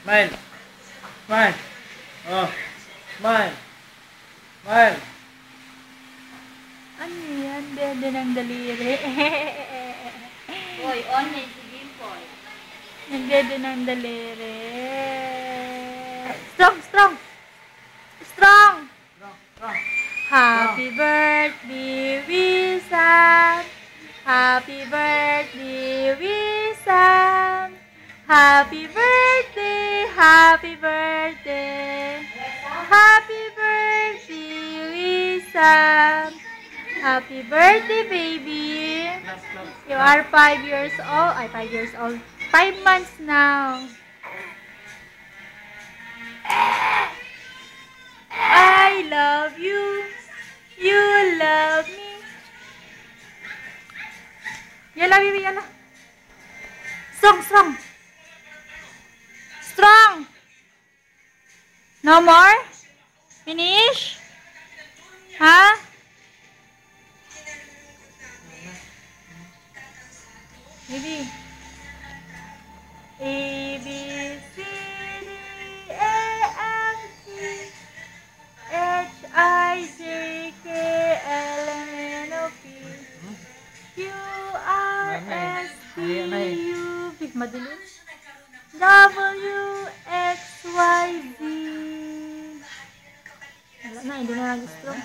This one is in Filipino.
Smile. Smile. Oh. Smile. Smile. Ano yan? Dede ng daliri. Boy, online si Dimple. Nagdede ng daliri. Strong, strong. Strong. Strong. Happy birthday, Wisam. Happy birthday, Wisam. Happy birthday, happy birthday. Happy birthday, Wisam. Happy birthday, baby. You are 5 years old. 5 years old. 5 months now. I love you. You love me. Yala, baby, yala. Strong, strong. Strong. No more? Finish? Ha? Baby. A, B, C, D, E, F, G, H, I, J, K, L, M, N, O, P, Q, R, S, T, U, V, madilim. W, X, Y, Z. Wala na, hindi na nag-strong.